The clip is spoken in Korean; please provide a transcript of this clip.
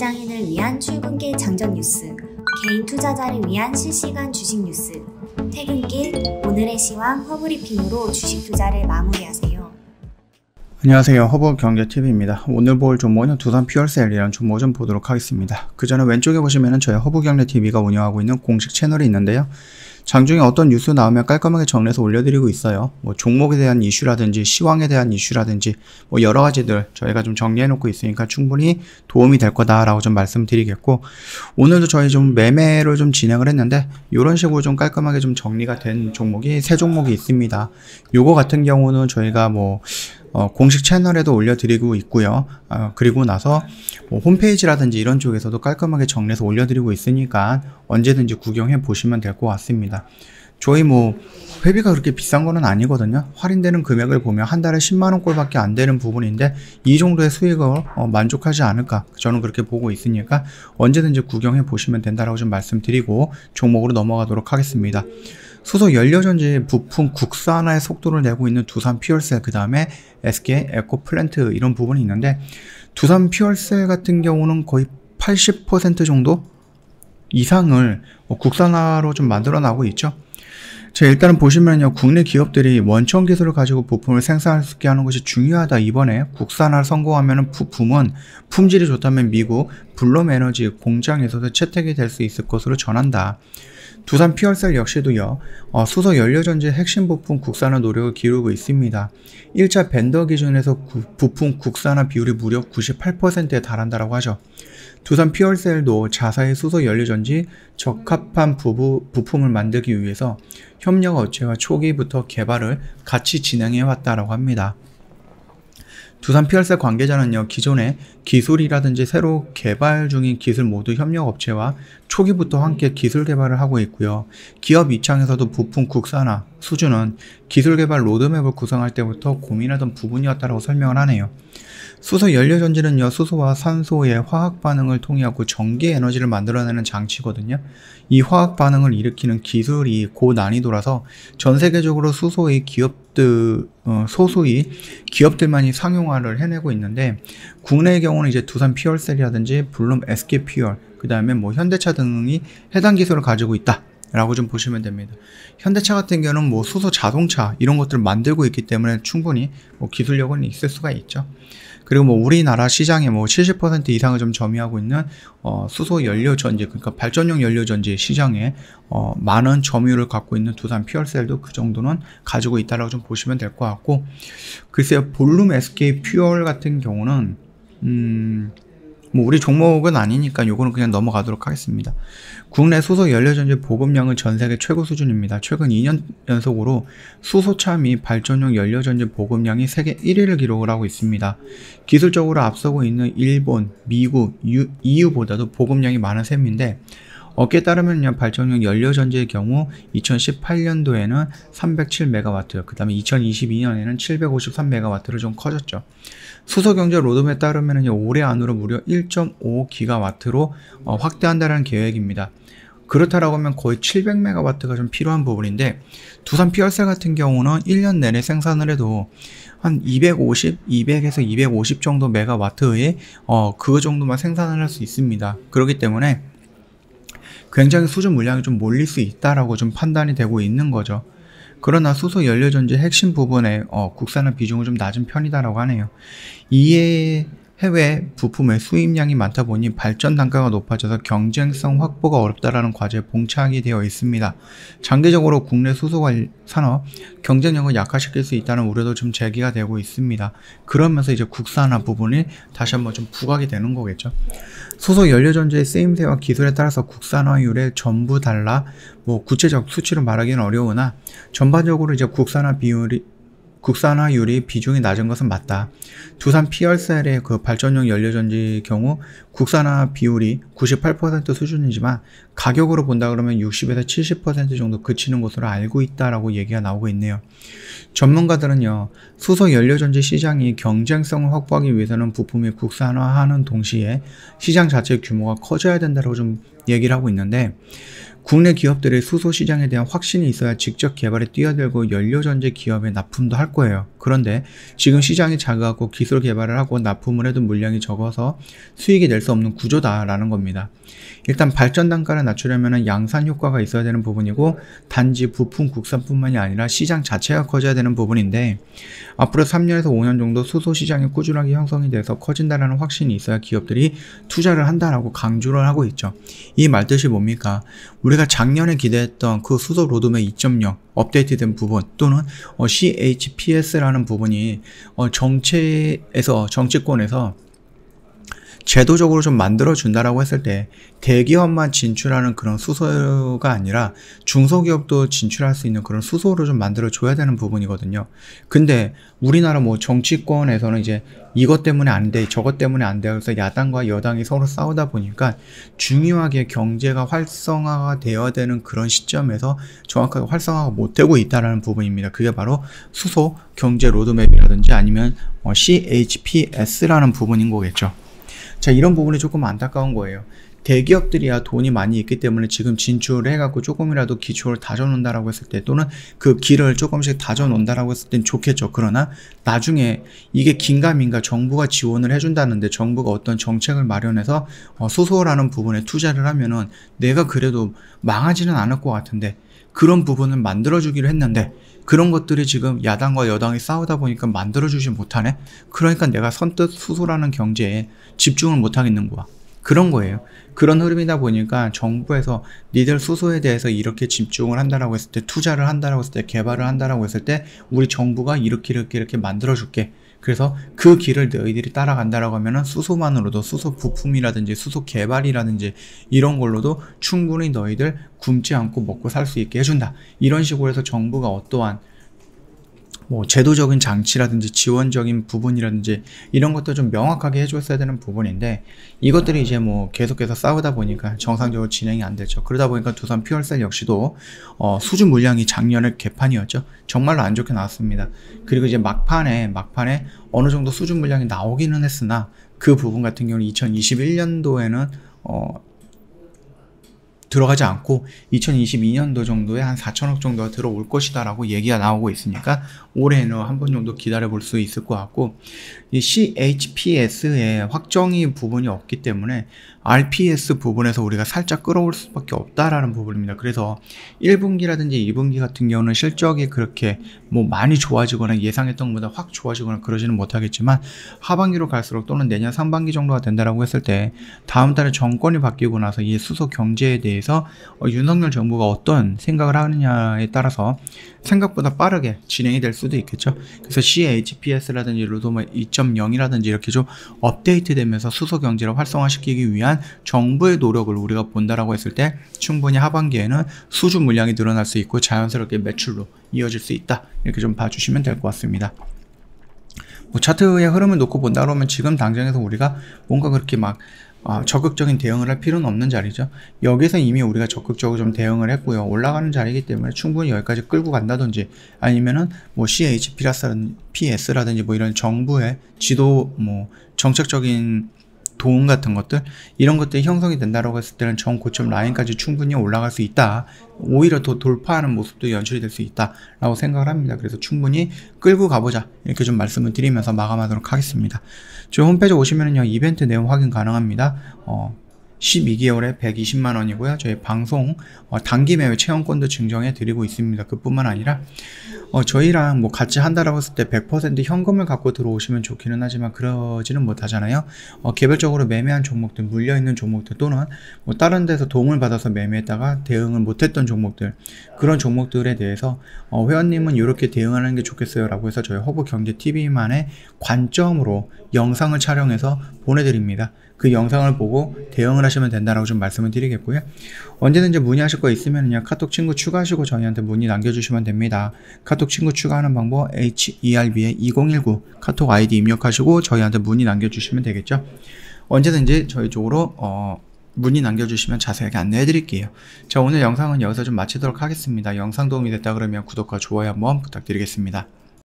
직장인을 위한 출근길 장전 뉴스, 개인 투자자를 위한 실시간 주식 뉴스, 퇴근길 오늘의 시황 허브리핑으로 주식 투자를 마무리하세요. 안녕하세요. 허브경제TV입니다. 오늘 볼 종목은 두산 퓨얼셀이라는 종목 좀 보도록 하겠습니다. 그 전에 왼쪽에 보시면 저희 허브경제TV가 운영하고 있는 공식 채널이 있는데요. 장중에 어떤 뉴스 나오면 깔끔하게 정리해서 올려드리고 있어요. 종목에 대한 이슈라든지 시황에 대한 이슈라든지 여러 가지들 저희가 좀 정리해 놓고 있으니까 충분히 도움이 될 거다라고 좀 말씀드리겠고, 오늘도 저희 좀 매매를 좀 진행을 했는데 이런 식으로 좀 깔끔하게 좀 정리가 된 종목이 세 종목이 있습니다. 요거 같은 경우는 저희가 공식 채널에도 올려드리고 있고요. 그리고 나서 홈페이지라든지 이런 쪽에서도 깔끔하게 정리해서 올려드리고 있으니까 언제든지 구경해 보시면 될 것 같습니다. 저희 회비가 그렇게 비싼 거는 아니거든요. 할인되는 금액을 보면 한 달에 10만원 꼴밖에 안 되는 부분인데 이 정도의 수익을 만족하지 않을까, 저는 그렇게 보고 있으니까 언제든지 구경해 보시면 된다라고 좀 말씀드리고 종목으로 넘어가도록 하겠습니다. 수소 연료전지 부품 국산화의 속도를 내고 있는 두산 퓨얼셀, 그 다음에 SK 에코플랜트 이런 부분이 있는데, 두산 퓨얼셀 같은 경우는 거의 80% 정도 이상을 국산화로 좀 만들어 나가고 있죠. 자, 일단은 보시면요, 국내 기업들이 원천 기술을 가지고 부품을 생산할 수 있게 하는 것이 중요하다. 이번에 국산화를 성공하면 부품은 품질이 좋다면 미국 블룸 에너지 공장에서도 채택이 될 수 있을 것으로 전한다. 두산 퓨얼셀 역시도요, 수소 연료전지 핵심 부품 국산화 노력을 기울이고 있습니다. 1차 벤더 기준에서 부품 국산화 비율이 무려 98%에 달한다고 하죠. 두산 퓨얼셀도 자사의 수소 연료전지 적합한 부품을 만들기 위해서 협력 업체와 초기부터 개발을 같이 진행해 왔다고 합니다. 두산 퓨얼셀 관계자는요, 기존의 기술이라든지 새로 개발 중인 기술 모두 협력 업체와 초기부터 함께 기술 개발을 하고 있고요. 기업 입장에서도 부품 국산화 수준은 기술 개발 로드맵을 구성할 때부터 고민하던 부분이었다고 설명을 하네요. 수소 연료전지는요, 수소와 산소의 화학 반응을 통해 전기 에너지를 만들어내는 장치거든요. 이 화학 반응을 일으키는 기술이 고난이도라서 전 세계적으로 소수의 기업들만이 상용화를 해내고 있는데, 국내의 경우는 이제 두산 퓨얼셀이라든지 블룸 SK 퓨얼, 그 다음에 현대차 등이 해당 기술을 가지고 있다 라고 좀 보시면 됩니다. 현대차 같은 경우는 수소 자동차 이런 것들을 만들고 있기 때문에 충분히 기술력은 있을 수가 있죠. 그리고 우리나라 시장의 70% 이상을 좀 점유하고 있는 수소 연료전지, 그러니까 발전용 연료전지 시장에 많은 점유율을 갖고 있는 두산 퓨얼셀도 그 정도는 가지고 있다라고 좀 보시면 될 것 같고, 글쎄요, 볼룸 SK 퓨얼 같은 경우는 우리 종목은 아니니까 요거는 그냥 넘어가도록 하겠습니다. 국내 수소 연료전지 보급량은 전 세계 최고 수준입니다. 최근 2년 연속으로 수소차 및 발전용 연료전지 보급량이 세계 1위를 기록을 하고 있습니다. 기술적으로 앞서고 있는 일본, 미국, EU보다도 보급량이 많은 셈인데, 업계에 따르면 발전용 연료전지의 경우 2018년도에는 307MW, 그 다음에 2022년에는 753MW로 좀 커졌죠. 수소경제 로드맵에 따르면 올해 안으로 무려 1.5GW로 확대한다는 계획입니다. 그렇다라고 하면 거의 700MW가 좀 필요한 부분인데, 두산 퓨얼셀 같은 경우는 1년 내내 생산을 해도 한 200에서 250 정도 메가와트의 그 정도만 생산을 할 수 있습니다. 그렇기 때문에 굉장히 수준 물량이 좀 몰릴 수 있다라고 좀 판단이 되고 있는 거죠. 그러나 수소 연료전지 핵심 부분에 국산화 비중은 좀 낮은 편이다라고 하네요. 이에 해외 부품의 수입량이 많다 보니 발전 단가가 높아져서 경쟁성 확보가 어렵다라는 과제에 봉착이 되어 있습니다. 장기적으로 국내 수소 산업 경쟁력을 약화시킬 수 있다는 우려도 좀 제기가 되고 있습니다. 그러면서 이제 국산화 부분이 다시 한번 좀 부각이 되는 거겠죠. 수소 연료전지의 쓰임새와 기술에 따라서 국산화율에 전부 달라 구체적 수치로 말하기는 어려우나, 전반적으로 이제 국산화율이 비중이 낮은 것은 맞다. 두산 퓨얼셀의 발전용 연료전지 경우 국산화 비율이 98% 수준이지만 가격으로 본다 그러면 60에서 70% 정도 그치는 것으로 알고 있다라고 얘기가 나오고 있네요. 전문가들은요, 수소 연료전지 시장이 경쟁성을 확보하기 위해서는 부품이 국산화하는 동시에 시장 자체의 규모가 커져야 된다고 좀 얘기를 하고 있는데, 국내 기업들의 수소 시장에 대한 확신이 있어야 직접 개발에 뛰어들고 연료전지 기업에 납품도 할 거예요. 그런데 지금 시장이 작아갖고 기술 개발을 하고 납품을 해도 물량이 적어서 수익이 낼 수 없는 구조다라는 겁니다. 일단 발전 단가를 낮추려면 양산 효과가 있어야 되는 부분이고, 단지 부품 국산뿐만이 아니라 시장 자체가 커져야 되는 부분인데, 앞으로 3년에서 5년 정도 수소 시장이 꾸준하게 형성이 돼서 커진다라는 확신이 있어야 기업들이 투자를 한다라고 강조를 하고 있죠. 이 말뜻이 뭡니까? 우리가 작년에 기대했던 그 수소 로드맵 2.0 업데이트된 부분 또는 CHPS라는 부분이 정치권에서 제도적으로 좀 만들어준다라고 했을 때, 대기업만 진출하는 그런 수소가 아니라 중소기업도 진출할 수 있는 그런 수소를 좀 만들어줘야 되는 부분이거든요. 근데 우리나라 뭐 정치권에서는 이제 이것 때문에 안 돼, 저것 때문에 안 돼, 그래서 야당과 여당이 서로 싸우다 보니까 중요하게 경제가 활성화가 되어야 되는 그런 시점에서 정확하게 활성화가 못 되고 있다는 부분입니다. 그게 바로 수소 경제 로드맵이라든지 아니면 CHPS라는 부분인 거겠죠. 자, 이런 부분이 조금 안타까운 거예요. 대기업들이야 돈이 많이 있기 때문에 지금 진출을 해갖고 조금이라도 기초를 다져놓는다라고 했을 때, 또는 그 길을 조금씩 다져놓는다라고 했을 땐 좋겠죠. 그러나 나중에 이게 긴가민가 정부가 지원을 해준다는데, 정부가 어떤 정책을 마련해서 수소라는 부분에 투자를 하면은 내가 그래도 망하지는 않을 것 같은데, 그런 부분을 만들어주기로 했는데 그런 것들이 지금 야당과 여당이 싸우다 보니까 만들어주지 못하네? 그러니까 내가 선뜻 수소라는 경제에 집중을 못하겠는 거야. 그런 거예요. 그런 흐름이다 보니까 정부에서 니들 수소에 대해서 이렇게 집중을 한다라고 했을 때, 투자를 한다라고 했을 때, 개발을 한다라고 했을 때, 우리 정부가 이렇게 만들어줄게. 그래서 그 길을 너희들이 따라간다라고 하면은 수소만으로도, 수소 부품이라든지 수소 개발이라든지 이런 걸로도 충분히 너희들 굶지 않고 먹고 살 수 있게 해준다. 이런 식으로 해서 정부가 어떠한 뭐 제도적인 장치라든지 지원적인 부분이라든지 이런 것도 좀 명확하게 해줬어야 되는 부분인데, 이것들이 이제 뭐 계속해서 싸우다 보니까 정상적으로 진행이 안 됐죠. 그러다 보니까 두산 퓨얼셀 역시도 수주 물량이 작년에 개판이었죠. 정말로 안 좋게 나왔습니다. 그리고 이제 막판에 어느 정도 수주 물량이 나오기는 했으나 그 부분 같은 경우는 2021년도에는 들어가지 않고 2022년도 정도에 한 4천억 정도가 들어올 것이다 라고 얘기가 나오고 있으니까 올해는 한 번 정도 기다려 볼 수 있을 것 같고, 이 CHPS의 확정이 부분이 없기 때문에 RPS 부분에서 우리가 살짝 끌어올 수밖에 없다라는 부분입니다. 그래서 1분기라든지 2분기 같은 경우는 실적이 그렇게 뭐 많이 좋아지거나 예상했던 것보다 확 좋아지거나 그러지는 못하겠지만, 하반기로 갈수록 또는 내년 상반기 정도가 된다라고 했을 때, 다음 달에 정권이 바뀌고 나서 이 수소 경제에 대해서 윤석열 정부가 어떤 생각을 하느냐에 따라서 생각보다 빠르게 진행이 될 수도 있겠죠. 그래서 CHPS라든지 로드맵 2.0이라든지 이렇게 좀 업데이트 되면서 수소 경제를 활성화시키기 위한 정부의 노력을 우리가 본다라고 했을 때, 충분히 하반기에는 수주 물량이 늘어날 수 있고 자연스럽게 매출로 이어질 수 있다. 이렇게 좀 봐주시면 될 것 같습니다. 뭐 차트의 흐름을 놓고 본다 그러면 지금 당장에서 우리가 뭔가 그렇게 막 적극적인 대응을 할 필요는 없는 자리죠. 여기서 이미 우리가 적극적으로 좀 대응을 했고요. 올라가는 자리이기 때문에 충분히 여기까지 끌고 간다든지, 아니면은 뭐 CHPS라든지 뭐 이런 정부의 지도, 뭐 정책적인 도움 같은 것들, 이런 것들이 형성이 된다라고 했을 때는 전 고점 라인까지 충분히 올라갈 수 있다. 오히려 더 돌파하는 모습도 연출이 될 수 있다 라고 생각을 합니다. 그래서 충분히 끌고 가보자, 이렇게 좀 말씀을 드리면서 마감하도록 하겠습니다. 저희 홈페이지 오시면은요, 이벤트 내용 확인 가능합니다. 12개월에 120만원이고요. 저희 방송 단기 매매 체험권도 증정해 드리고 있습니다. 그뿐만 아니라 저희랑 뭐 같이 한다라고 했을 때 100% 현금을 갖고 들어오시면 좋기는 하지만 그러지는 못하잖아요. 개별적으로 매매한 종목들, 물려있는 종목들, 또는 뭐 다른 데서 도움을 받아서 매매했다가 대응을 못했던 종목들, 그런 종목들에 대해서 회원님은 이렇게 대응하는 게 좋겠어요 라고 해서 저희 허브경제TV만의 관점으로 영상을 촬영해서 보내드립니다. 그 영상을 보고 대응을 하시면 된다라고 좀 말씀을 드리겠고요. 언제든지 문의하실 거 있으면요, 카톡 친구 추가하시고 저희한테 문의 남겨주시면 됩니다. 카톡 친구 추가하는 방법 HERB의 2019 카톡 아이디 입력하시고 저희한테 문의 남겨주시면 되겠죠. 언제든지 저희 쪽으로 문의 남겨주시면 자세하게 안내해 드릴게요. 자, 오늘 영상은 여기서 좀 마치도록 하겠습니다. 영상 도움이 됐다 그러면 구독과 좋아요 한번 부탁드리겠습니다.